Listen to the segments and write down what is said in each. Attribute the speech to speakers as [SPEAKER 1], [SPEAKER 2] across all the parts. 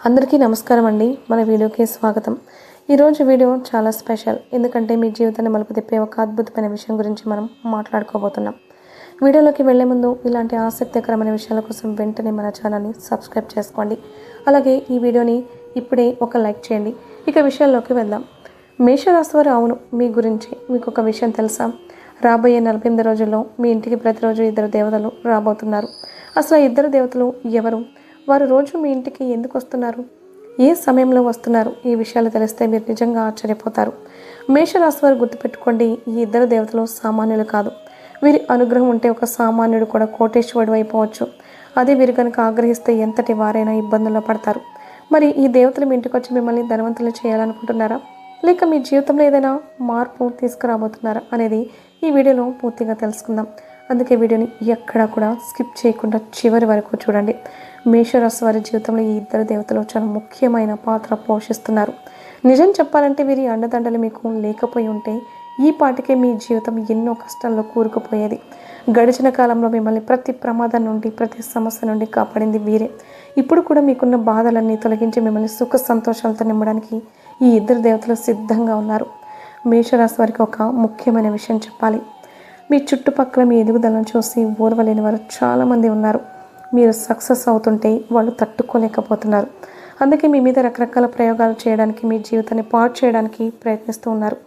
[SPEAKER 1] అందరికీ నమస్కారం అండి. మన వీడియోకి స్వాగతం. ఈరోజు వీడియో చాలా స్పెషల్, ఎందుకంటే మీ జీవితాన్ని మలుపు తిప్పే ఒక అద్భుతమైన విషయం గురించి మనం మాట్లాడుకోబోతున్నాం. వీడియోలోకి వెళ్లే ముందు ఇలాంటి ఆసక్తికరమైన విషయాల కోసం వెంటనే మన ఛానల్ని సబ్స్క్రైబ్ చేసుకోండి. అలాగే ఈ వీడియోని ఇప్పుడే ఒక లైక్ చేయండి. ఇక విషయాల్లోకి వెళ్దాం. మేషరాశి వారు, అవును, మీ గురించి మీకు ఒక విషయం తెలుసా? రాబోయే 48 రోజుల్లో మీ ఇంటికి ప్రతిరోజు 2 దేవతలు రాబోతున్నారు. అసలు ఆ 2 దేవతలు ఎవరు? వారు రోజు మీ ఇంటికి ఎందుకు వస్తున్నారు? ఏ సమయంలో వస్తున్నారు? ఈ విషయాలు తెలిస్తే మీరు నిజంగా ఆశ్చర్యపోతారు. మేషరాశి వారు గుర్తుపెట్టుకోండి, ఈ 2 దేవతలు సామాన్యులు కాదు. వీరి అనుగ్రహం ఉంటే ఒక సామాన్యుడు కూడా కోటేశ్వరుడు అయిపోవచ్చు. అదే వీరు కనుక ఆగ్రహిస్తే ఎంతటి వారైనా ఇబ్బందుల్లో పడతారు. మరి ఈ దేవతలు మీ ఇంటికి వచ్చి మిమ్మల్ని ధనవంతులు చేయాలనుకుంటున్నారా, లేక మీ జీవితంలో ఏదైనా మార్పు తీసుకురాబోతున్నారా అనేది ఈ వీడియోలో పూర్తిగా తెలుసుకుందాం. అందుకే వీడియోని ఎక్కడా కూడా స్కిప్ చేయకుండా చివరి వరకు చూడండి. మేషరాశి వారి జీవితంలో ఈ 2 దేవతలు చాలా ముఖ్యమైన పాత్ర పోషిస్తున్నారు. నిజం చెప్పాలంటే వీరి అండదండలు మీకు లేకపోయి ఉంటే ఈ పాటికే మీ జీవితం ఎన్నో కష్టాల్లో కూరుకుపోయేది. గడిచిన కాలంలో మిమ్మల్ని ప్రతి ప్రమాదం నుండి, ప్రతి సమస్య నుండి కాపాడింది వీరే. ఇప్పుడు కూడా మీకున్న బాధలన్నీ తొలగించి మిమ్మల్ని సుఖ సంతోషాలతో నింపడానికి ఈ 2 దేవతలు సిద్ధంగా ఉన్నారు. మేషరాశి వారికి ఒక ముఖ్యమైన విషయం చెప్పాలి. మీ చుట్టుపక్కల మీ ఎదుగుదలను చూసి ఓర్వలేని వారు చాలామంది ఉన్నారు. మీరు సక్సెస్ అవుతుంటే వాళ్ళు తట్టుకోలేకపోతున్నారు. అందుకే మీ మీద రకరకాల ప్రయోగాలు చేయడానికి, మీ జీవితాన్ని పాడు చేయడానికి ప్రయత్నిస్తూ ఉన్నారు.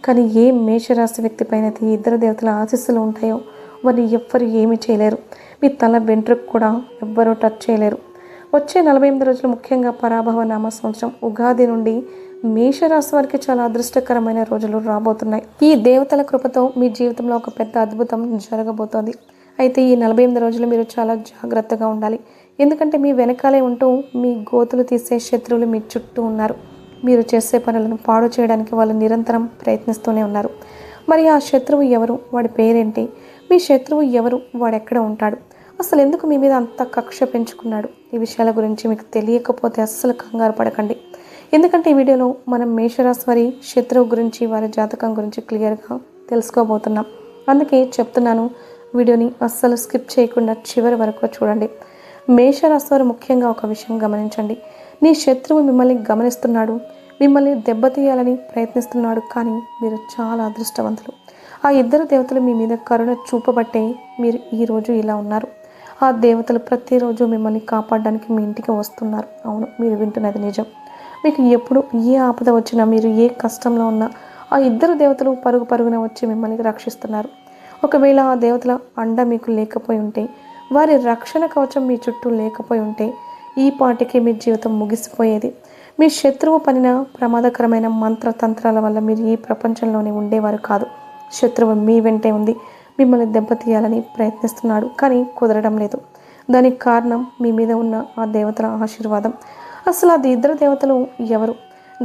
[SPEAKER 1] కానీ ఏ మేషరాశి వ్యక్తి పైన అయితే 2 దేవతల ఆశీస్సులు ఉంటాయో వారిని ఎవ్వరు ఏమీ చేయలేరు. మీ తల వెంట్రుకు కూడా ఎవ్వరూ టచ్ చేయలేరు. వచ్చే 48 రోజులు, ముఖ్యంగా పరాభవ నామ సంవత్సరం ఉగాది నుండి మేషరాశి వారికి చాలా అదృష్టకరమైన రోజులు రాబోతున్నాయి. ఈ దేవతల కృపతో మీ జీవితంలో ఒక పెద్ద అద్భుతం జరగబోతోంది. అయితే ఈ 48 రోజులు మీరు చాలా జాగ్రత్తగా ఉండాలి. ఎందుకంటే మీ వెనకాలే ఉంటూ మీ గోతులు తీసే శత్రువులు మీ చుట్టూ ఉన్నారు. మీరు చేసే పనులను పాడు చేయడానికి వాళ్ళు నిరంతరం ప్రయత్నిస్తూనే ఉన్నారు. మరి ఆ శత్రువు ఎవరు? వాడి పేరేంటి? మీ శత్రువు ఎవరు? వాడెక్కడ ఉంటాడు? అసలు ఎందుకు మీ మీద అంత కక్ష పెంచుకున్నాడు? ఈ విషయాల గురించి మీకు తెలియకపోతే అస్సలు కంగారు పడకండి. ఎందుకంటే ఈ వీడియోలో మనం మేషరాశి వారి శత్రువు గురించి, వారి జాతకం గురించి క్లియర్గా తెలుసుకోబోతున్నాం. అందుకే చెప్తున్నాను, వీడియోని అస్సలు స్కిప్ చేయకుండా చివరి వరకు చూడండి. మేషరాశి వారు ముఖ్యంగా ఒక విషయం గమనించండి. నీ శత్రువు మిమ్మల్ని గమనిస్తున్నాడు, మిమ్మల్ని దెబ్బతీయాలని ప్రయత్నిస్తున్నాడు. కానీ మీరు చాలా అదృష్టవంతులు. ఆ 2 దేవతలు మీ మీద కరుణ చూపబట్టే మీరు ఈరోజు ఇలా ఉన్నారు. ఆ దేవతలు ప్రతిరోజు మిమ్మల్ని కాపాడడానికి మీ ఇంటికి వస్తున్నారు. అవును, మీరు వింటున్నది నిజం. మీకు ఎప్పుడు ఏ ఆపద వచ్చినా, మీరు ఏ కష్టంలో ఉన్నా ఆ 2 దేవతలు పరుగు పరుగున వచ్చి మిమ్మల్ని రక్షిస్తున్నారు. ఒకవేళ ఆ దేవతల అండ మీకు లేకపోయి ఉంటే, వారి రక్షణ కవచం మీ చుట్టూ లేకపోయి ఉంటే ఈ పాటికి మీ జీవితం ముగిసిపోయేది. మీ శత్రువు పనిన ప్రమాదకరమైన మంత్ర తంత్రాల వల్ల మీరు ఈ ప్రపంచంలోనే ఉండేవారు కాదు. శత్రువు మీ వెంటే ఉంది, మిమ్మల్ని దెబ్బతీయాలని ప్రయత్నిస్తున్నాడు, కానీ కుదరడం లేదు. దానికి కారణం మీ మీద ఉన్న ఆ దేవతల ఆశీర్వాదం. అసలు ఆ 2 దేవతలు ఎవరు?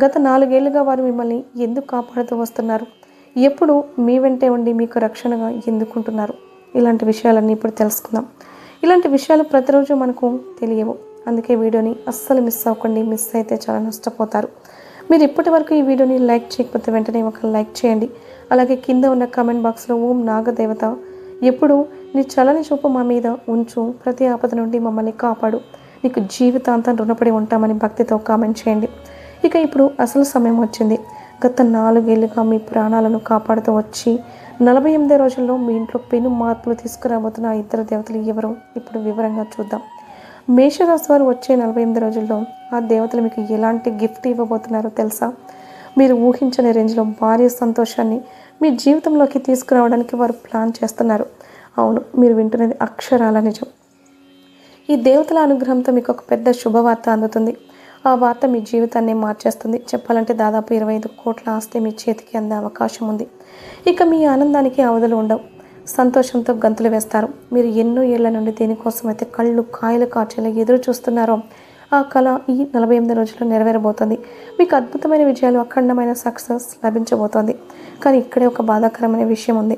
[SPEAKER 1] గత 4 ఏళ్లుగా వారు మిమ్మల్ని ఎందుకు కాపాడుతూ వస్తున్నారు? ఎప్పుడు మీ వెంటే ఉండి మీకు రక్షణగా ఎందుకుంటున్నారు? ఇలాంటి విషయాలన్నీ ఇప్పుడు తెలుసుకుందాం. ఇలాంటి విషయాలు ప్రతిరోజు మనకు తెలియవు. అందుకే వీడియోని అస్సలు మిస్ అవ్వకండి. మిస్ అయితే చాలా నష్టపోతారు. మీరు ఇప్పటి వరకు ఈ వీడియోని లైక్ చేయకపోతే వెంటనే ఒక లైక్ చేయండి. అలాగే కింద ఉన్న కామెంట్ బాక్స్లో ఓం నాగదేవత, ఎప్పుడు నీ చలని చూపు మా మీద ఉంచు, ప్రతి ఆపద నుండి మమ్మల్ని కాపాడు, నీకు జీవితాంతం రుణపడి ఉంటామని భక్తితో కామెంట్ చేయండి. ఇక ఇప్పుడు అసలు సమయం వచ్చింది. గత 4 ఏళ్లుగా మీ ప్రాణాలను కాపాడుతూ వచ్చి 48 రోజుల్లో మీ ఇంట్లో పెను మార్పులు తీసుకురాబోతున్న ఆ 2 దేవతలు ఎవరో ఇప్పుడు వివరంగా చూద్దాం. మేషరాశి వారు వచ్చే 48 రోజుల్లో ఆ దేవతలు మీకు ఎలాంటి గిఫ్ట్ ఇవ్వబోతున్నారో తెలుసా? మీరు ఊహించని రేంజ్లో భారీ సంతోషాన్ని మీ జీవితంలోకి తీసుకురావడానికి వారు ప్లాన్ చేస్తున్నారు. అవును, మీరు వింటున్నది అక్షరాల నిజం. ఈ దేవతల అనుగ్రహంతో మీకు ఒక పెద్ద శుభవార్త అందుతుంది. ఆ వార్త మీ జీవితాన్ని మార్చేస్తుంది. చెప్పాలంటే దాదాపు 25 కోట్ల ఆస్తి మీ చేతికి అందే అవకాశం ఉంది. ఇక మీ ఆనందానికి అవధులు ఉండవు. సంతోషంతో గంతులు వేస్తారు. మీరు ఎన్నో ఏళ్ల నుండి దేనికోసం అయితే కళ్ళు కాయలు కాచేలా ఎదురు చూస్తున్నారో ఆ కళ ఈ 48 రోజుల్లో నెరవేరబోతోంది. మీకు అద్భుతమైన విజయాలు, అఖండమైన సక్సెస్ లభించబోతోంది. కానీ ఇక్కడే ఒక బాధాకరమైన విషయం ఉంది.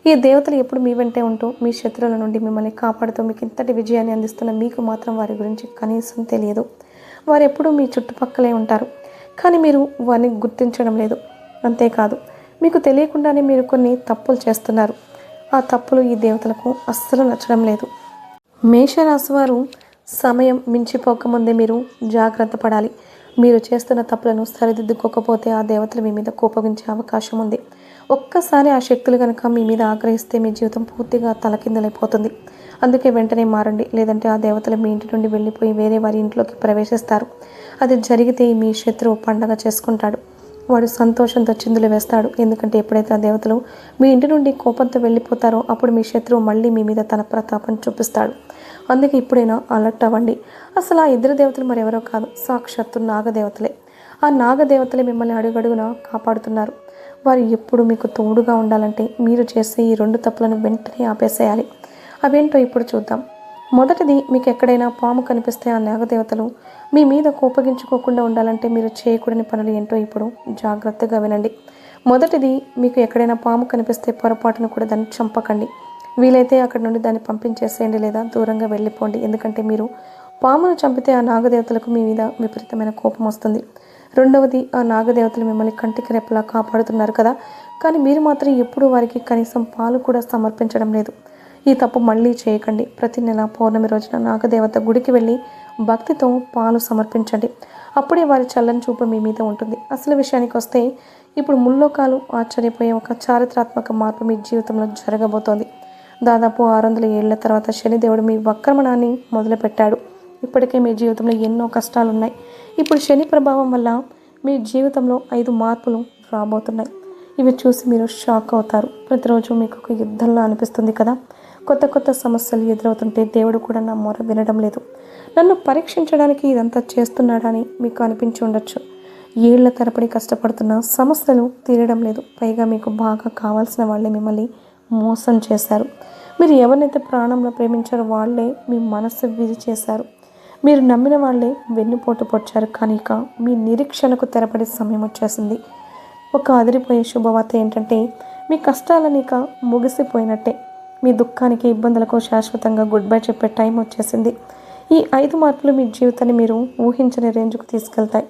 [SPEAKER 1] ఈ దేవతలు ఎప్పుడు మీ వెంటే ఉంటూ మీ శత్రువుల నుండి మిమ్మల్ని కాపాడుతూ మీకు ఇంతటి విజయాన్ని అందిస్తున్న మీకు మాత్రం వారి గురించి కనీసం తెలియదు. వారు ఎప్పుడూ మీ చుట్టుపక్కలే ఉంటారు, కానీ మీరు వారిని గుర్తించడం లేదు. అంతేకాదు, మీకు తెలియకుండానే మీరు కొన్ని తప్పులు చేస్తున్నారు. ఆ తప్పులు ఈ దేవతలకు అస్సలు నచ్చడం లేదు. మేషరాశి వారు సమయం మించిపోకముందే మీరు జాగ్రత్త పడాలి. మీరు చేస్తున్న తప్పులను సరిదిద్దుకోకపోతే ఆ దేవతలు మీ మీద కోపగించే అవకాశం ఉంది. ఒక్కసారి ఆ శక్తులు కనుక మీ మీద ఆగ్రహిస్తే మీ జీవితం పూర్తిగా తలకిందులైపోతుంది. అందుకే వెంటనే మారండి, లేదంటే ఆ దేవతలు మీ ఇంటి నుండి వెళ్ళిపోయి వేరే వారి ఇంట్లోకి ప్రవేశిస్తారు. అది జరిగితే మీ శత్రువు పండగ చేసుకుంటాడు. వాడు సంతోషంతో చిందులు వేస్తాడు. ఎందుకంటే ఎప్పుడైతే ఆ దేవతలు మీ ఇంటి నుండి కోపంతో వెళ్ళిపోతారో అప్పుడు మీ శత్రువు మళ్ళీ మీ మీద తన ప్రతాపం చూపిస్తాడు. అందుకే ఇప్పుడైనా అలర్ట్ అవ్వండి. అసలు ఆ ఇద్దరు దేవతలు మరెవరో కాదు, సాక్షాత్తు నాగదేవతలే. ఆ నాగదేవతలే మిమ్మల్ని అడుగడుగునా కాపాడుతున్నారు. వారు ఎప్పుడు మీకు తోడుగా ఉండాలంటే మీరు చేసే ఈ 2 తప్పులను వెంటనే ఆపేసేయాలి. అవేంటో ఇప్పుడు చూద్దాం. మొదటిది, మీకు ఎక్కడైనా పాము కనిపిస్తే ఆ నాగదేవతలు మీ మీద కోపగించుకోకుండా ఉండాలంటే మీరు చేయకూడని పనులు ఏంటో ఇప్పుడు జాగ్రత్తగా వినండి. మొదటిది, మీకు ఎక్కడైనా పాము కనిపిస్తే పొరపాటును కూడా దాన్ని చంపకండి. వీలైతే అక్కడ నుండి దాన్ని పంపించేసేయండి లేదా దూరంగా వెళ్ళిపోండి. ఎందుకంటే మీరు పామును చంపితే ఆ నాగదేవతలకు మీ మీద విపరీతమైన కోపం వస్తుంది. రెండవది, ఆ నాగదేవతలు మిమ్మల్ని కంటికి రెప్పలా కాపాడుతున్నారు కదా, కానీ మీరు మాత్రం ఎప్పుడూ వారికి కనీసం పాలు కూడా సమర్పించడం లేదు. ఈ తప్పు మళ్ళీ చేయకండి. ప్రతి నెల పౌర్ణమి రోజున నాగదేవత గుడికి వెళ్ళి భక్తితో పాలు సమర్పించండి. అప్పుడే వారి చల్లని చూపు మీ మీద ఉంటుంది. అసలు విషయానికి వస్తే ఇప్పుడు ముల్లోకాలు ఆశ్చర్యపోయే ఒక చారిత్రాత్మక మార్పు మీ జీవితంలో జరగబోతోంది. దాదాపు 600 ఏళ్ల తర్వాత శనిదేవుడు మీ వక్రమణాన్ని మొదలుపెట్టాడు. ఇప్పటికే మీ జీవితంలో ఎన్నో కష్టాలున్నాయి. ఇప్పుడు శని ప్రభావం వల్ల మీ జీవితంలో 5 మార్పులు రాబోతున్నాయి. ఇవి చూసి మీరు షాక్ అవుతారు. ప్రతిరోజు మీకు ఒక యుద్ధంలా అనిపిస్తుంది కదా. కొత్త కొత్త సమస్యలు ఎదురవుతుంటే దేవుడు కూడా నా మొర వినడం లేదు, నన్ను పరీక్షించడానికి ఇదంతా చేస్తున్నాడని మీకు అనిపించి ఉండొచ్చు. ఏళ్ల తరబడి కష్టపడుతున్న సమస్యలు తీరడం లేదు. పైగా మీకు బాగా కావాల్సిన వాళ్ళే మిమ్మల్ని మోసం చేశారు. మీరు ఎవరినైతే ప్రాణంలో ప్రేమించారో వాళ్ళే మీ మనస్సు విధి చేశారు. మీరు నమ్మిన వాళ్ళే వెన్నుపోటు పొడిచారు. కానీ ఇక మీ నిరీక్షణకు తెరపడే సమయం వచ్చేసింది. ఒక అదిరిపోయే శుభవార్త ఏంటంటే మీ కష్టాలని ఇక ముగిసిపోయినట్టే. మీ దుఃఖానికి ఇబ్బందులకు శాశ్వతంగా గుడ్ బై చెప్పే టైం వచ్చేసింది. ఈ 5 మార్పులు మీ జీవితాన్ని మీరు ఊహించని రేంజ్కు తీసుకెళ్తాయి.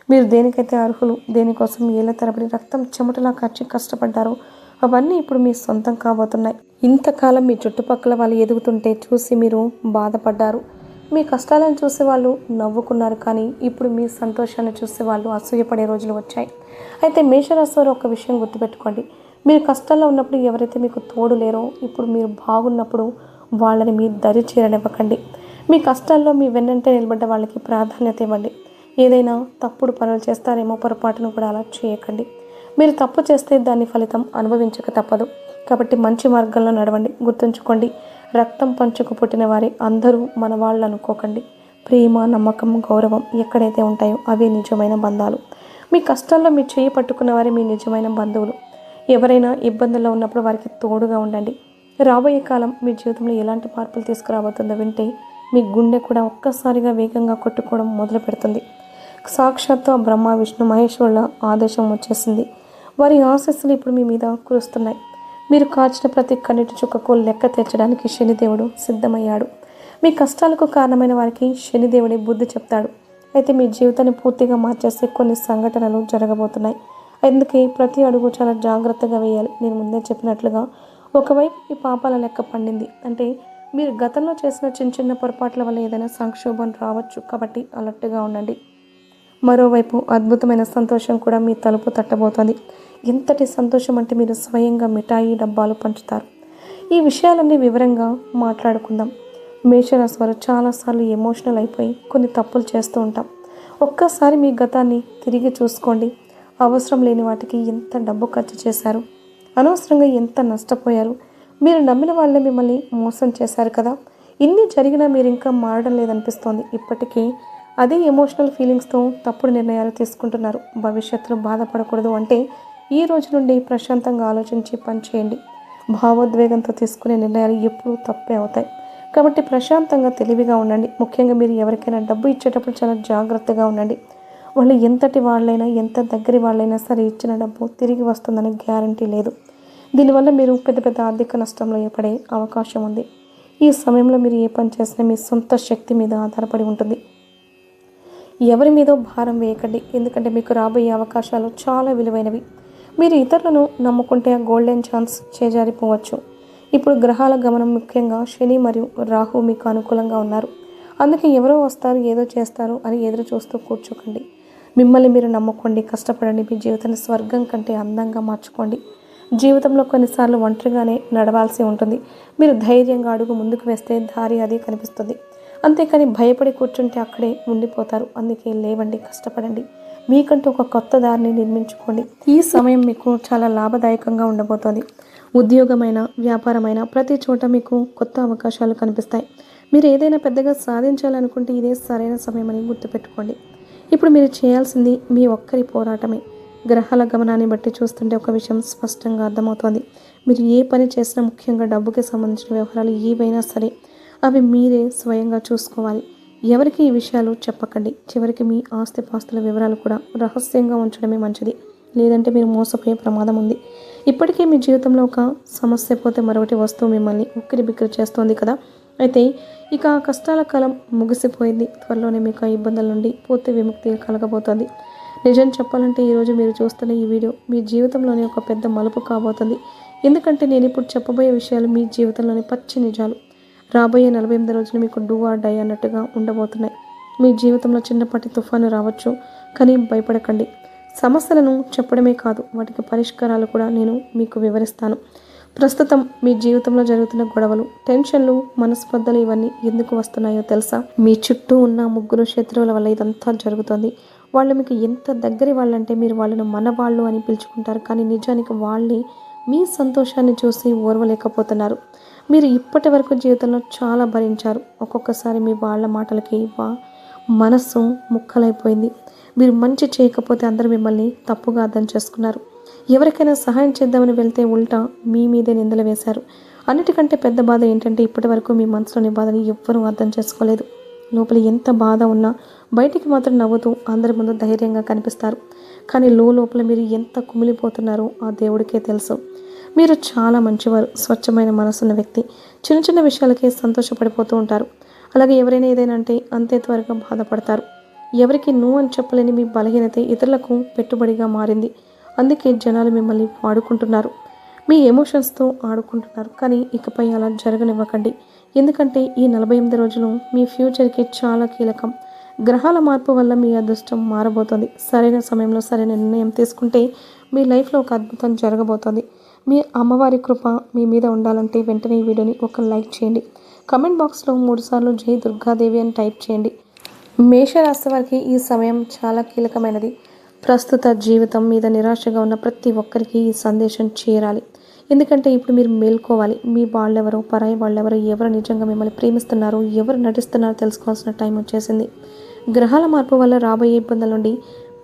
[SPEAKER 1] మీరు దేనికైతే అర్హులు, దేనికోసం ఏళ్ల తరబడి రక్తం చెమటలా ఖర్చు కష్టపడ్డారో అవన్నీ ఇప్పుడు మీ సొంతం కాబోతున్నాయి. ఇంతకాలం మీ చుట్టుపక్కల వాళ్ళు ఎదుగుతుంటే చూసి మీరు బాధపడ్డారు. మీ కష్టాలను చూసి వాళ్ళు నవ్వుకున్నారు. కానీ ఇప్పుడు మీ సంతోషాన్ని చూసి వాళ్ళు అసూయపడే రోజులు వచ్చాయి. అయితే మేషరాశి వారు ఒక విషయం గుర్తుపెట్టుకోండి. మీరు కష్టాల్లో ఉన్నప్పుడు ఎవరైతే మీకు తోడు లేరో ఇప్పుడు మీరు బాగున్నప్పుడు వాళ్ళని మీ దరి చేరనివ్వకండి. మీ కష్టాల్లో మీ వెన్నంటే నిలబడ్డ వాళ్ళకి ప్రాధాన్యత ఇవ్వండి. ఏదైనా తప్పుడు పనులు చేస్తారేమో పొరపాటును కూడా అలా చేయకండి. మీరు తప్పు చేస్తే దాని ఫలితం అనుభవించక తప్పదు. కాబట్టి మంచి మార్గంలో నడవండి. గుర్తుంచుకోండి, రక్తం పంచుకు పుట్టిన వారి అందరూ మన వాళ్ళు అనుకోకండి. ప్రేమ, నమ్మకం, గౌరవం ఎక్కడైతే ఉంటాయో అవే నిజమైన బంధాలు. మీ కష్టాల్లో మీ చేయి పట్టుకున్న వారే మీ నిజమైన బంధువులు. ఎవరైనా ఇబ్బందుల్లో ఉన్నప్పుడు వారికి తోడుగా ఉండండి. రాబోయే కాలం మీ జీవితంలో ఎలాంటి మార్పులు తీసుకురాబోతుందో వింటే మీ గుండె కూడా ఒక్కసారిగా వేగంగా కొట్టుకోవడం మొదలు పెడుతుంది. సాక్షాత్తు బ్రహ్మ, విష్ణు, మహేశ్వరుల ఆదేశం వచ్చేసింది. వారి ఆశీస్సులు ఇప్పుడు మీ మీద కురుస్తున్నాయి. మీరు కాచిన ప్రతి కన్నీటి చుక్కకు లెక్క తీర్చడానికి శనిదేవుడు సిద్ధమయ్యాడు. మీ కష్టాలకు కారణమైన వారికి శనిదేవుడి బుద్ధి చెప్తాడు. అయితే మీ జీవితాన్ని పూర్తిగా మార్చేసే కొన్ని సంఘటనలు జరగబోతున్నాయి. అందుకే ప్రతి అడుగు చాలా జాగ్రత్తగా వేయాలి. నేను ముందే చెప్పినట్లుగా ఒకవైపు ఈ పాపాల లెక్క పండింది అంటే మీరు గతంలో చేసిన చిన్న చిన్న పొరపాట్ల వల్ల ఏదైనా సంక్షోభం రావచ్చు. కాబట్టి అలర్ట్గా ఉండండి. మరోవైపు అద్భుతమైన సంతోషం కూడా మీ తలుపు తట్టబోతోంది. ఎంతటి సంతోషం అంటే మీరు స్వయంగా మిఠాయి డబ్బాలు పంచుతారు. ఈ విషయాలన్నీ వివరంగా మాట్లాడుకుందాం. మేషరాశి వారు చాలాసార్లు ఎమోషనల్ అయిపోయి కొన్ని తప్పులు చేస్తూ ఉంటాం. ఒక్కసారి మీ గతాన్ని తిరిగి చూసుకోండి. అవసరం లేని వాటికి ఎంత డబ్బు ఖర్చు చేశారు, అనవసరంగా ఎంత నష్టపోయారు. మీరు నమ్మిన వాళ్ళే మిమ్మల్ని మోసం చేశారు కదా. ఇన్ని జరిగినా మీరు ఇంకా మారడం లేదనిపిస్తోంది. ఇప్పటికీ అదే ఎమోషనల్ ఫీలింగ్స్తో తప్పుడు నిర్ణయాలు తీసుకుంటున్నారు. భవిష్యత్తులో బాధపడకూడదు అంటే ఈ రోజు నుండి ప్రశాంతంగా ఆలోచించి పనిచేయండి. భావోద్వేగంతో తీసుకునే నిర్ణయాలు ఎప్పుడూ తప్పే అవుతాయి. కాబట్టి ప్రశాంతంగా తెలివిగా ఉండండి. ముఖ్యంగా మీరు ఎవరికైనా డబ్బు ఇచ్చేటప్పుడు చాలా జాగ్రత్తగా ఉండండి. వాళ్ళు ఎంతటి వాళ్ళైనా ఎంత దగ్గరి వాళ్ళైనా సరే ఇచ్చిన డబ్బు తిరిగి వస్తుందని గ్యారంటీ లేదు. దీనివల్ల మీరు పెద్ద పెద్ద ఆర్థిక నష్టంలో ఏర్పడే అవకాశం ఉంది. ఈ సమయంలో మీరు ఏ పని చేసినా మీ సొంత శక్తి మీద ఆధారపడి ఉంటుంది. ఎవరి మీదో భారం వేయకండి. ఎందుకంటే మీకు రాబోయే అవకాశాలు చాలా విలువైనవి. మీరు ఇతరులను నమ్ముకుంటే ఆ గోల్డెన్ ఛాన్స్ చేజారిపోవచ్చు. ఇప్పుడు గ్రహాల గమనం, ముఖ్యంగా శని మరియు రాహు మీకు అనుకూలంగా ఉన్నారు. అందుకే ఎవరో వస్తారు, ఏదో చేస్తారు అని ఎదురు చూస్తూ కూర్చోకండి. మిమ్మల్ని మీరు నమ్ముకోండి, కష్టపడండి, మీ జీవితాన్ని స్వర్గం కంటే అందంగా మార్చుకోండి. జీవితంలో కొన్నిసార్లు ఒంటరిగానే నడవాల్సి ఉంటుంది. మీరు ధైర్యంగా అడుగు ముందుకు వేస్తే దారి అది కనిపిస్తుంది. అంతేకాని భయపడి కూర్చుంటే అక్కడే ఉండిపోతారు. అందుకే లేవండి, కష్టపడండి, మీకంటూ ఒక కొత్త దారిని నిర్మించుకోండి. ఈ సమయం మీకు చాలా లాభదాయకంగా ఉండబోతోంది. ఉద్యోగమైన, వ్యాపారమైన ప్రతి చోట మీకు కొత్త అవకాశాలు కనిపిస్తాయి. మీరు ఏదైనా పెద్దగా సాధించాలనుకుంటే ఇదే సరైన సమయం అని గుర్తుపెట్టుకోండి. ఇప్పుడు మీరు చేయాల్సింది మీ ఒక్కరి పోరాటమే. గ్రహాల గమనాన్ని బట్టి చూస్తుంటే ఒక విషయం స్పష్టంగా అర్థమవుతోంది. మీరు ఏ పని చేసినా, ముఖ్యంగా డబ్బుకి సంబంధించిన వ్యవహారాలు ఏవైనా సరే, అవి మీరే స్వయంగా చూసుకోవాలి. ఎవరికి ఈ విషయాలు చెప్పకండి. చివరికి మీ ఆస్తిపాస్తుల వివరాలు కూడా రహస్యంగా ఉంచడమే మంచిది. లేదంటే మీరు మోసపోయే ప్రమాదం ఉంది. ఇప్పటికే మీ జీవితంలో ఒక సమస్య పోతే మరొకటి వస్తువు మిమ్మల్ని ఉక్కిరి బిక్కిరి చేస్తోంది కదా. అయితే ఇక ఆ కష్టాల కాలం ముగిసిపోయింది. త్వరలోనే మీకు ఆ ఇబ్బందుల నుండి పూర్తి విముక్తి కలగబోతోంది. నిజం చెప్పాలంటే ఈరోజు మీరు చూస్తున్న ఈ వీడియో మీ జీవితంలోనే ఒక పెద్ద మలుపు కాబోతుంది. ఎందుకంటే నేను ఇప్పుడు చెప్పబోయే విషయాలు మీ జీవితంలోని పచ్చి నిజాలు. రాబోయే 48 రోజులు మీకు డూ ఆర్ డై అన్నట్టుగా ఉండబోతున్నాయి. మీ జీవితంలో చిన్నపాటి తుఫాను రావచ్చు, కానీ భయపడకండి. సమస్యలను చెప్పడమే కాదు, వాటికి పరిష్కారాలు కూడా నేను మీకు వివరిస్తాను. ప్రస్తుతం మీ జీవితంలో జరుగుతున్న గొడవలు, టెన్షన్లు, మనస్పర్ధలు ఇవన్నీ ఎందుకు వస్తున్నాయో తెలుసా? మీ చుట్టూ ఉన్న 3 శత్రువుల వల్ల ఇదంతా జరుగుతుంది. వాళ్ళు మీకు ఎంత దగ్గరి వాళ్ళంటే మీరు వాళ్ళను మన వాళ్ళు అని పిలుచుకుంటారు, కానీ నిజానికి వాళ్ళే మీ సంతోషాన్ని చూసి ఓర్వలేకపోతున్నారు. మీరు ఇప్పటి వరకు జీవితంలో చాలా భరించారు. ఒక్కొక్కసారి మీ వాళ్ళ మాటలకి మనస్సు ముక్కలైపోయింది. మీరు మంచి చేయకపోతే అందరూ మిమ్మల్ని తప్పుగా అర్థం చేసుకున్నారు. ఎవరికైనా సహాయం చేద్దామని వెళ్తే ఉల్టా మీ మీదే నిందలు వేశారు. అన్నిటికంటే పెద్ద బాధ ఏంటంటే ఇప్పటి వరకు మీ మనసులోని బాధని ఎవ్వరూ అర్థం చేసుకోలేదు. లోపల ఎంత బాధ ఉన్నా బయటికి మాత్రం నవ్వుతూ అందరి ముందు ధైర్యంగా కనిపిస్తారు. కానీ లోపల మీరు ఎంత కుమిలిపోతున్నారో ఆ దేవుడికే తెలుసు. మీరు చాలా మంచివారు, స్వచ్ఛమైన మనసున్న వ్యక్తి. చిన్న చిన్న విషయాలకే సంతోషపడిపోతూ ఉంటారు. అలాగే ఎవరైనా ఏదైనా అంటే అంతే త్వరగా బాధపడతారు. ఎవరికి నువ్వు అని చెప్పలేని మీ బలహీనత ఇతరులకు పెట్టుబడిగా మారింది. అందుకే జనాలు మిమ్మల్ని వాడుకుంటున్నారు, మీ ఎమోషన్స్తో ఆడుకుంటున్నారు. కానీ ఇకపై అలా జరగనివ్వకండి. ఎందుకంటే ఈ 48 రోజులు మీ ఫ్యూచర్కి చాలా కీలకం. గ్రహాల మార్పు వల్ల మీ అదృష్టం మారబోతోంది. సరైన సమయంలో సరైన నిర్ణయం తీసుకుంటే మీ లైఫ్లో ఒక అద్భుతం జరగబోతోంది. మీ అమ్మవారి కృప మీ మీద ఉండాలంటే వెంటనే ఈ వీడియోని ఒక లైక్ చేయండి. కమెంట్ బాక్స్లో 3 సార్లు జై దుర్గాదేవి అని టైప్ చేయండి. మేషరాశి వారికి ఈ సమయం చాలా కీలకమైనది. ప్రస్తుత జీవితం మీద నిరాశగా ఉన్న ప్రతి ఒక్కరికి ఈ సందేశం చేరాలి. ఎందుకంటే ఇప్పుడు మీరు మేల్కోవాలి. మీ వాళ్ళెవరో, పరాయి వాళ్ళెవరో, ఎవరు నిజంగా మిమ్మల్ని ప్రేమిస్తున్నారో, ఎవరు నటిస్తున్నారో తెలుసుకోవాల్సిన టైం వచ్చేసింది. గ్రహాల మార్పు వల్ల రాబోయే ఇబ్బందుల నుండి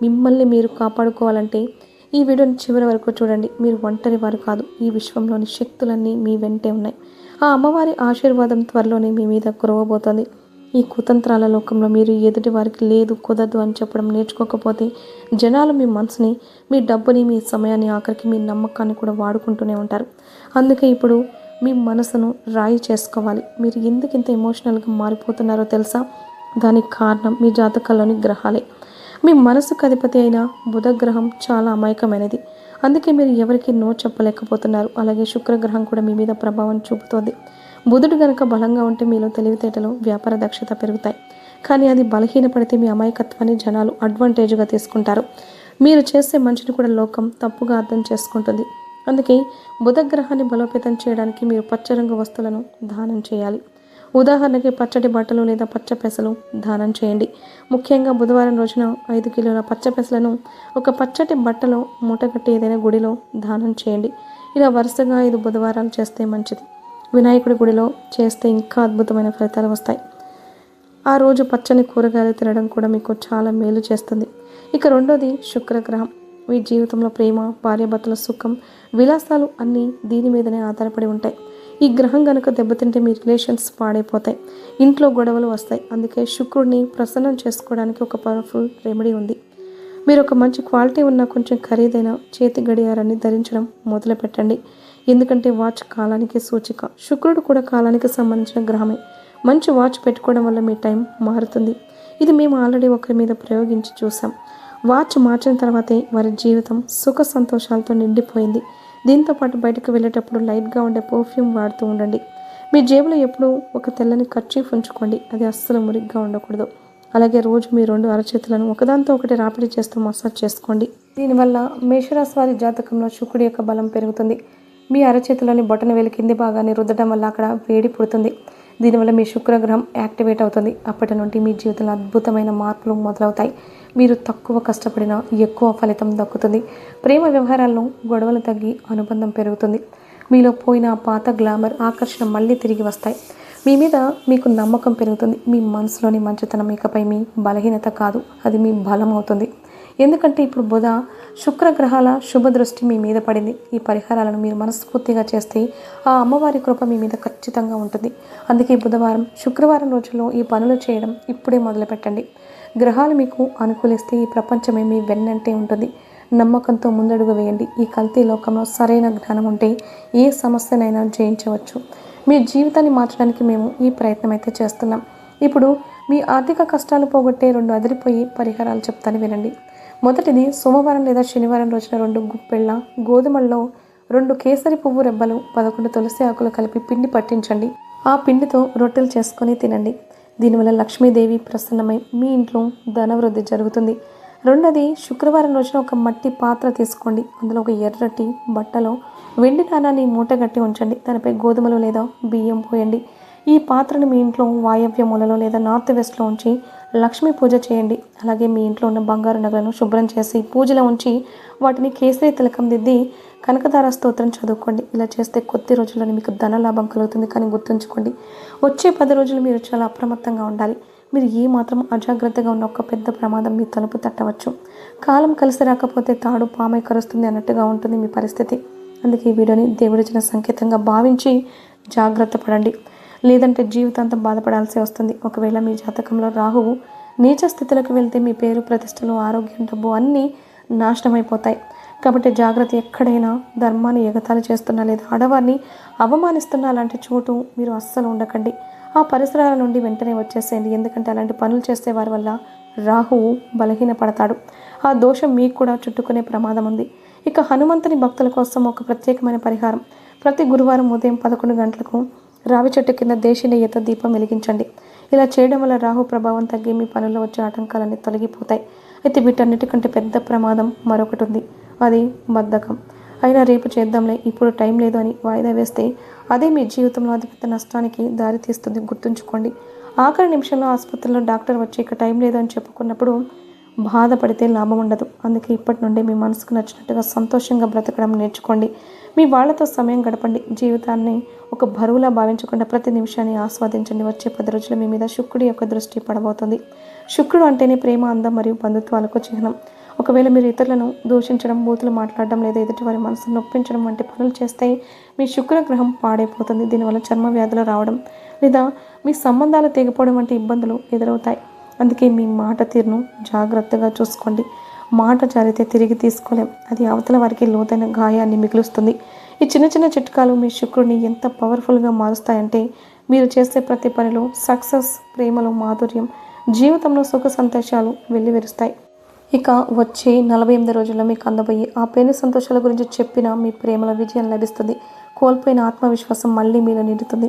[SPEAKER 1] మిమ్మల్ని మీరు కాపాడుకోవాలంటే ఈ వీడియోని చివరి వరకు చూడండి. మీరు ఒంటరి వారు కాదు. ఈ విశ్వంలోని శక్తులన్నీ మీ వెంటే ఉన్నాయి. ఆ అమ్మవారి ఆశీర్వాదం త్వరలోనే మీ మీద కురవబోతోంది. ఈ కుతంత్రాల లోకంలో మీరు ఎదుటి వారికి లేదు, కుదరదు అని చెప్పడం నేర్చుకోకపోతే జనాలు మీ మనసుని, మీ డబ్బుని, మీ సమయాన్ని, ఆఖరికి మీ నమ్మకాన్ని కూడా వాడుకుంటూనే ఉంటారు. అందుకే ఇప్పుడు మీ మనసును రాయి చేసుకోవాలి. మీరు ఎందుకు ఇంత ఎమోషనల్గా మారిపోతున్నారో తెలుసా? దానికి కారణం మీ జాతకాల్లోని గ్రహాలే. మీ మనసుకు అధిపతి అయిన బుధగ్రహం చాలా అమాయకమైనది. అందుకే మీరు ఎవరికి నో చెప్పలేకపోతున్నారు. అలాగే శుక్రగ్రహం కూడా మీ మీద ప్రభావం చూపుతోంది. బుధుడు గనక బలంగా ఉంటే మీలో తెలివితేటలు, వ్యాపార దక్షత పెరుగుతాయి. కానీ అది బలహీనపడితే మీ అమాయకత్వాన్ని జనాలు అడ్వాంటేజ్గా తీసుకుంటారు. మీరు చేసే మంచిని కూడా లోకం తప్పుగా అర్థం చేసుకుంటుంది. అందుకే బుధగ్రహాన్ని బలోపేతం చేయడానికి మీరు పచ్చరంగు వస్తువులను దానం చేయాలి. ఉదాహరణకి పచ్చటి బట్టలు లేదా పచ్చ పెసలు దానం చేయండి. ముఖ్యంగా బుధవారం రోజున 5 కిలోల పచ్చ పెసలను ఒక పచ్చటి బట్టలో మూటగట్టి ఏదైనా గుడిలో దానం చేయండి. ఇలా వరుసగా 5 బుధవారాలు చేస్తే మంచిది. వినాయకుడి గుడిలో చేస్తే ఇంకా అద్భుతమైన ఫలితాలు వస్తాయి. ఆ రోజు పచ్చని కూరగాయలు తినడం కూడా మీకు చాలా మేలు చేస్తుంది. ఇక రెండోది శుక్రగ్రహం. మీ జీవితంలో ప్రేమ, భార్యాభర్తల సుఖం, విలాసాలు అన్నీ దీని మీదనే ఆధారపడి ఉంటాయి. ఈ గ్రహం కనుక దెబ్బతింటే మీ రిలేషన్స్ పాడైపోతాయి, ఇంట్లో గొడవలు వస్తాయి. అందుకే శుక్రుడిని ప్రసన్నం చేసుకోవడానికి ఒక పవర్ఫుల్ రెమెడీ ఉంది. మీరు ఒక మంచి క్వాలిటీ ఉన్న కొంచెం ఖరీదైన చేతి గడియారాన్ని ధరించడం మొదలు పెట్టండి. ఎందుకంటే వాచ్ కాలానికి సూచిక. శుక్రుడు కూడా కాలానికి సంబంధించిన గ్రహమే. మంచి వాచ్ పెట్టుకోవడం వల్ల మీ టైం మారుతుంది. ఇది మేము ఆల్రెడీ ఒకరి మీద ప్రయోగించి చూసాం. వాచ్ మార్చిన తర్వాతే వారి జీవితం సుఖ సంతోషాలతో నిండిపోయింది. దీంతోపాటు బయటకు వెళ్ళేటప్పుడు లైట్గా ఉండే పర్ఫ్యూమ్ వాడుతూ ఉండండి. మీ జేబులో ఎప్పుడూ ఒక తెల్లని కర్చీఫ్ ఉంచుకోండి, అది అస్సలు మురిగ్గా ఉండకూడదు. అలాగే రోజు మీ 2 అరచేతులను ఒకదాంతో ఒకటి రాపిడి చేస్తూ మసాజ్ చేసుకోండి. దీనివల్ల మేషరాశి వారి జాతకంలో శుక్రుడి యొక్క బలం పెరుగుతుంది. మీ అరచేతిలోని బొటన వేలు కింది భాగాన్ని రుద్దడం వల్ల అక్కడ వేడి పుడుతుంది. దీనివల్ల మీ శుక్రగ్రహం యాక్టివేట్ అవుతుంది. అప్పటి నుండి మీ జీవితంలో అద్భుతమైన మార్పులు మొదలవుతాయి. మీరు తక్కువ కష్టపడినా ఎక్కువ ఫలితం దక్కుతుంది. ప్రేమ వ్యవహారాల్లో గొడవలు తగ్గి అనుబంధం పెరుగుతుంది. మీలో పోయిన పాత గ్లామర్, ఆకర్షణ మళ్ళీ తిరిగి వస్తాయి. మీ మీద మీకు నమ్మకం పెరుగుతుంది. మీ మనసులోని మంచితనం ఇకపై మీ బలహీనత కాదు, అది మీ బలం అవుతుంది. ఎందుకంటే ఇప్పుడు బుధ శుక్రగ్రహాల శుభ దృష్టి మీ మీద పడింది. ఈ పరిహారాలను మీరు మనస్ఫూర్తిగా చేస్తే ఆ అమ్మవారి కృప మీ మీద ఖచ్చితంగా ఉంటుంది. అందుకే బుధవారం, శుక్రవారం రోజుల్లో ఈ పనులు చేయడం ఇప్పుడే మొదలుపెట్టండి. గ్రహాలు మీకు అనుకూలిస్తే ఈ ప్రపంచమే మీ వెన్నంటే ఉంటుంది. నమ్మకంతో ముందడుగు వేయండి. ఈ కల్తీ లోకంలో సరైన జ్ఞానం ఉంటే ఏ సమస్యనైనా జయించవచ్చు. మీ జీవితాన్ని మార్చడానికి మేము ఈ ప్రయత్నం అయితే చేస్తున్నాం. ఇప్పుడు మీ ఆర్థిక కష్టాలు పోగొట్టే 2 అదిరిపోయి పరిహారాలు చెప్తాను, వినండి. మొదటిది, సోమవారం లేదా శనివారం రోజున 2 గుప్పెళ్ళ గోధుమల్లో 2 కేసరి పువ్వు రెబ్బలు, 11 తులసి ఆకులు కలిపి పిండి పట్టించండి. ఆ పిండితో రొట్టెలు చేసుకొని తినండి. దీనివల్ల లక్ష్మీదేవి ప్రసన్నమై మీ ఇంట్లో ధనవృద్ధి జరుగుతుంది. రెండోది, శుక్రవారం రోజున ఒక మట్టి పాత్ర తీసుకోండి. అందులో ఒక ఎర్రటి బట్టలో వెండి నాణాన్ని మూటగట్టి ఉంచండి. దానిపై గోధుమలు లేదా బియ్యం పోయండి. ఈ పాత్రను మీ ఇంట్లో వాయవ్య మూలలో లేదా నార్త్ వెస్ట్లో ఉంచి లక్ష్మీ పూజ చేయండి. అలాగే మీ ఇంట్లో ఉన్న బంగారు నగలను శుభ్రం చేసి పూజలో ఉంచి వాటిని కేసరి తిలకం దిద్ది కనకదార స్తోత్రం చదువుకోండి. ఇలా చేస్తే కొద్ది రోజుల్లోనే మీకు ధన లాభం కలుగుతుంది. కానీ గుర్తుంచుకోండి, వచ్చే 10 రోజులు మీరు చాలా అప్రమత్తంగా ఉండాలి. మీరు ఏ మాత్రం అజాగ్రత్తగా ఉన్న ఒక పెద్ద ప్రమాదం మీ తలుపు తట్టవచ్చు. కాలం కలిసి రాకపోతే తాడు పామై కరుస్తుంది అన్నట్టుగా ఉంటుంది మీ పరిస్థితి. అందుకే ఈ వీడియోని దేవుడిచ్చిన సంకేతంగా భావించి జాగ్రత్త పడండి. లేదంటే జీవితాంతం బాధపడాల్సి వస్తుంది. ఒకవేళ మీ జాతకంలో రాహువు నీచ స్థితిలోకి వెళ్తే మీ పేరు, ప్రతిష్టలు, ఆరోగ్యం, డబ్బు అన్నీ నాశనం అయిపోతాయి. కాబట్టి జాగ్రత్త. ఎక్కడైనా ధర్మాన్ని ఎగతాళి చేస్తున్నా లేదా ఆడవారిని అవమానిస్తున్నా అలాంటి చోటు మీరు అస్సలు ఉండకండి. ఆ పరిసరాల నుండి వెంటనే వచ్చేసేయండి. ఎందుకంటే అలాంటి పనులు చేసే వారి వల్ల రాహువు బలహీనపడతాడు. ఆ దోషం మీకు కూడా చుట్టుకునే ప్రమాదం ఉంది. ఇక హనుమంతుని భక్తుల కోసం ఒక ప్రత్యేకమైన పరిహారం. ప్రతి గురువారం ఉదయం 11 గంటలకు రావి చెట్టు కింద దేశీ నెయ్యితో దీపం వెలిగించండి. ఇలా చేయడం వల్ల రాహు ప్రభావం తగ్గి మీ పనుల్లో వచ్చే ఆటంకాలన్నీ తొలగిపోతాయి. అయితే వీటన్నిటికంటే పెద్ద ప్రమాదం మరొకటి ఉంది. అది బద్ధకం. అయినా రేపు చేద్దాంలే, ఇప్పుడు టైం లేదు అని వాయిదా వేస్తే అదే మీ జీవితంలో అతిపెద్ద నష్టానికి దారి తీస్తుంది. గుర్తుంచుకోండి. ఆఖరి నిమిషంలో ఆసుపత్రిలో డాక్టర్ వచ్చి ఇక టైం లేదు అని చెప్పుకున్నప్పుడు బాధపడితే లాభం ఉండదు. అందుకే ఇప్పటి నుండే మీ మనసుకు నచ్చినట్టుగా సంతోషంగా బ్రతకడం నేర్చుకోండి. మీ వాళ్ళతో సమయం గడపండి. జీవితాన్ని ఒక బరువులా భావించకుండా ప్రతి నిమిషాన్ని ఆస్వాదించండి. వచ్చే 10 రోజులు మీ మీద శుక్రుడి యొక్క దృష్టి పడబోతుంది. శుక్రుడు అంటేనే ప్రేమ, అందం మరియు బంధుత్వాలకు చిహ్నం. ఒకవేళ మీరు ఇతరులను దూషించడం, బూతులు మాట్లాడడం లేదా ఎదుటివారి మనసును నొప్పించడం వంటి పనులు చేస్తే మీ శుక్రగ్రహం పాడైపోతుంది. దీనివల్ల చర్మ వ్యాధులు రావడం లేదా మీ సంబంధాలు తెగిపోవడం వంటి ఇబ్బందులు ఎదురవుతాయి. అందుకే మీ మాట తీరును జాగ్రత్తగా చూసుకోండి. మాట జారితే తిరిగి తీసుకోలేం. అది అవతల వారికి లోతైన గాయాన్ని మిగులుస్తుంది. ఈ చిన్న చిన్న చిట్కాలు మీ శుక్రుడిని ఎంత పవర్ఫుల్గా మారుస్తాయంటే మీరు చేసే ప్రతి పనిలో సక్సెస్, ప్రేమలో మాధుర్యం, జీవితంలో సుఖ సంతోషాలు వెల్లివిరుస్తాయి. ఇక వచ్చే 48 రోజుల్లో మీకు అందబోయి ఆ పేరు సంతోషాల గురించి చెప్పినా మీ ప్రేమలో విజయం లభిస్తుంది. కోల్పోయిన ఆత్మవిశ్వాసం మళ్ళీ మీలో నిండుతుంది.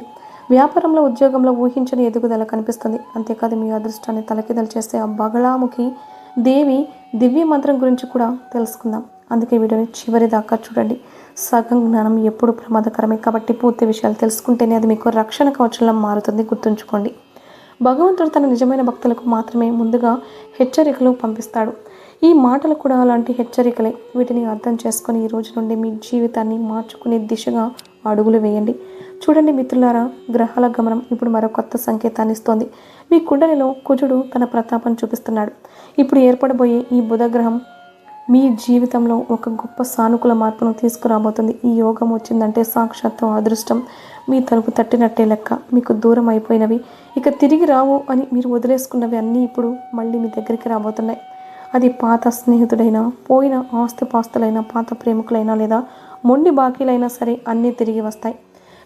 [SPEAKER 1] వ్యాపారంలో, ఉద్యోగంలో ఊహించని ఎదుగుదల కనిపిస్తుంది. అంతేకాదు మీ అదృష్టాన్ని తలకిదలు చేసే ఆ బగళాముఖి దేవి దివ్య మంత్రం గురించి కూడా తెలుసుకుందాం. అందుకే వీడియోని చివరి దాకా చూడండి. సగం జ్ఞానం ఎప్పుడు ప్రమాదకరమే. కాబట్టి పూర్తి విషయాలు తెలుసుకుంటేనే అది మీకు రక్షణ కవచంలా మారుతుంది. గుర్తుంచుకోండి. భగవంతుడు తన నిజమైన భక్తులకు మాత్రమే ముందుగా హెచ్చరికలు పంపిస్తాడు. ఈ మాటలు కూడా అలాంటి హెచ్చరికలే. వీటిని అర్థం చేసుకొని ఈ రోజు నుండి మీ జీవితాన్ని మార్చుకునే దిశగా అడుగులు వేయండి. చూడండి మిత్రులారా, గ్రహాల గమనం ఇప్పుడు మరో కొత్త సంకేతాన్ని ఇస్తోంది. మీ కుండలిలో కుజుడు తన ప్రతాపం చూపిస్తున్నాడు. ఇప్పుడు ఏర్పడబోయే ఈ బుధగ్రహం మీ జీవితంలో ఒక గొప్ప సానుకూల మార్పును తీసుకురాబోతుంది. ఈ యోగం వచ్చిందంటే సాక్షాత్తు అదృష్టం మీ తలుపు తట్టినట్టే లెక్క. మీకు దూరం అయిపోయినవి, ఇక తిరిగి రావు అని మీరు వదిలేసుకున్నవి అన్నీ ఇప్పుడు మళ్ళీ మీ దగ్గరికి రాబోతున్నాయి. అది పాత స్నేహితుడైనా, పోయిన ఆస్తిపాస్తులైనా, పాత ప్రేమికులైనా లేదా మొండి బాకీలైనా సరే అన్నీ తిరిగి వస్తాయి.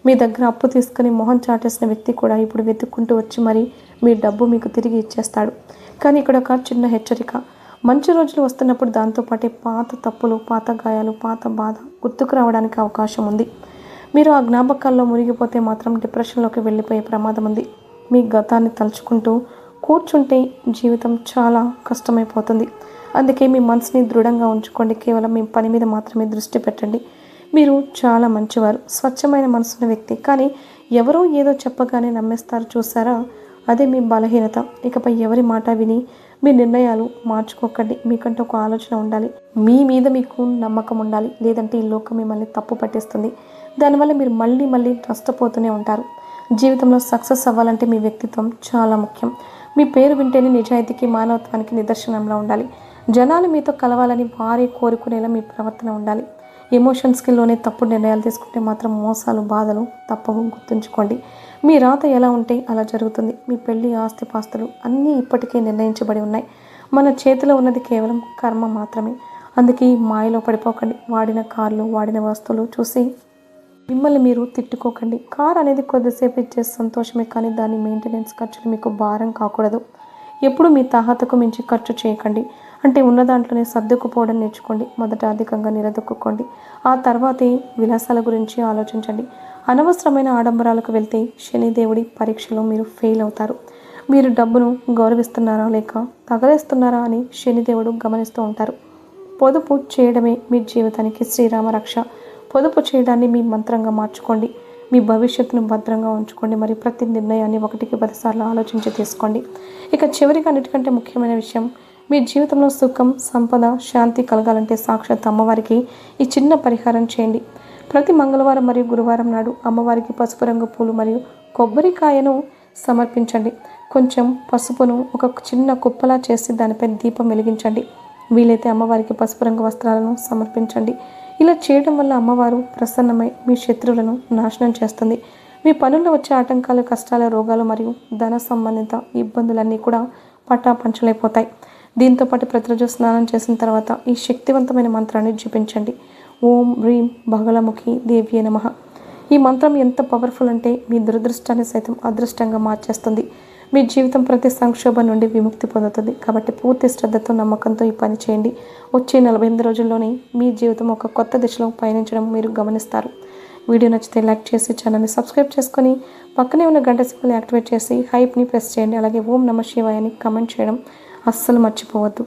[SPEAKER 1] మీ దగ్గర అప్పు తీసుకుని మొహం చాటేసిన వ్యక్తి కూడా ఇప్పుడు వెతుక్కుంటూ వచ్చి మరి మీ డబ్బు మీకు తిరిగి ఇచ్చేస్తాడు. కానీ ఇక్కడ ఒక చిన్న హెచ్చరిక. మంచి రోజులు వస్తున్నప్పుడు దాంతోపాటే పాత తప్పులు, పాత గాయాలు, పాత బాధ గుర్తుకు రావడానికి అవకాశం ఉంది. మీరు ఆ జ్ఞాపకాల్లో మునిగిపోతే మాత్రం డిప్రెషన్లోకి వెళ్ళిపోయే ప్రమాదం ఉంది. మీ గతాన్ని తలుచుకుంటూ కూర్చుంటే జీవితం చాలా కష్టమైపోతుంది. అందుకే మీ మనసుని దృఢంగా ఉంచుకోండి. కేవలం మీ పని మీద మాత్రమే దృష్టి పెట్టండి. మీరు చాలా మంచివారు, స్వచ్ఛమైన మనసున్న వ్యక్తి. కానీ ఎవరో ఏదో చెప్పగానే నమ్మేస్తారు చూసారా, అదే మీ బలహీనత. ఇకపై ఎవరి మాట విని మీ నిర్ణయాలు మార్చుకోకండి. మీకంటూ ఒక ఆలోచన ఉండాలి. మీ మీద మీకు నమ్మకం ఉండాలి. లేదంటే ఈ లోకం మిమ్మల్ని తప్పు పట్టిస్తుంది. దానివల్ల మీరు మళ్ళీ నష్టపోతూనే ఉంటారు. జీవితంలో సక్సెస్ అవ్వాలంటే మీ వ్యక్తిత్వం చాలా ముఖ్యం. మీ పేరు వింటేనే నిజాయితీకి, మానవత్వానికి నిదర్శనంలా ఉండాలి. జనాలు మీతో కలవాలని వారే కోరుకునేలా మీ ప్రవర్తన ఉండాలి. ఎమోషన్స్కి లోనే తప్పుడు నిర్ణయాలు తీసుకుంటే మాత్రం మోసాలు, బాధలు తప్పవు. గుర్తుంచుకోండి, మీ రాత ఎలా ఉంటే అలా జరుగుతుంది. మీ పెళ్లి, ఆస్తిపాస్తులు అన్నీ ఇప్పటికే నిర్ణయించబడి ఉన్నాయి. మన చేతిలో ఉన్నది కేవలం కర్మ మాత్రమే. అందుకే మాయలో పడిపోకండి. వాడిన కార్లు, వాడిన వస్తువులు చూసి మిమ్మల్ని మీరు తిట్టుకోకండి. కార్ అనేది కొద్దిసేపు ఇచ్చే సంతోషమే, కానీ దాని మెయింటెనెన్స్ ఖర్చులు మీకు భారం కాకూడదు. ఎప్పుడు మీ తాహతకు మించి ఖర్చు చేయకండి. అంటే ఉన్న దాంట్లోనే సర్దుకుపోవడం నేర్చుకోండి. మొదట అధికంగా నిలదొక్కుకోండి. ఆ తర్వాతే విలాసాల గురించి ఆలోచించండి. అనవసరమైన ఆడంబరాలకు వెళ్తే శనిదేవుడి పరీక్షలో మీరు ఫెయిల్ అవుతారు. మీరు డబ్బును గౌరవిస్తున్నారా లేక తగలేస్తున్నారా అని శనిదేవుడు గమనిస్తూ ఉంటారు. పొదుపు చేయడమే మీ జీవితానికి శ్రీరామ రక్ష. పొదుపు చేయడాన్ని మీ మంత్రంగా మార్చుకోండి. మీ భవిష్యత్తును భద్రంగా ఉంచుకోండి. మరి ప్రతి నిర్ణయాన్ని 1కి 10 సార్లు ఆలోచించి తీసుకోండి. ఇక చివరిగా అన్నిటికంటే ముఖ్యమైన విషయం, మీ జీవితంలో సుఖం, సంపద, శాంతి కలగాలంటే సాక్షాత్ అమ్మవారికి ఈ చిన్న పరిహారం చేయండి. ప్రతి మంగళవారం మరియు గురువారం నాడు అమ్మవారికి పసుపు రంగు పూలు మరియు కొబ్బరికాయను సమర్పించండి. కొంచెం పసుపును ఒక చిన్న కుప్పలా చేసి దానిపై దీపం వెలిగించండి. వీలైతే అమ్మవారికి పసుపు రంగు వస్త్రాలను సమర్పించండి. ఇలా చేయడం వల్ల అమ్మవారు ప్రసన్నమై మీ శత్రువులను నాశనం చేస్తుంది. మీ పనుల్లో వచ్చే ఆటంకాలు, కష్టాలు, రోగాలు మరియు ధన సంబంధిత ఇబ్బందులన్నీ కూడా పటాపంచలైపోతాయి. దీంతోపాటు ప్రతిరోజు స్నానం చేసిన తర్వాత ఈ శక్తివంతమైన మంత్రాన్ని జపించండి. ఓం హ్రీం బగలముఖి దేవ్యే నమః. ఈ మంత్రం ఎంత పవర్ఫుల్ అంటే మీ దురదృష్టాన్ని సైతం అదృష్టంగా మార్చేస్తుంది. మీ జీవితం ప్రతి సంక్షోభం నుండి విముక్తి పొందుతుంది. కాబట్టి పూర్తి శ్రద్ధతో, నమ్మకంతో ఈ పని చేయండి. వచ్చే 48 రోజుల్లోనే మీ జీవితం ఒక కొత్త దిశలో పయనించడం మీరు గమనిస్తారు. వీడియో నచ్చితే లైక్ చేసి ఛానల్ని సబ్స్క్రైబ్ చేసుకొని పక్కనే ఉన్న గంట సింబల్ యాక్టివేట్ చేసి హైప్ని ప్రెస్ చేయండి. అలాగే ఓం నమః శివాయ అని కామెంట్ చేయడం అస్సలు మర్చిపోవద్దు.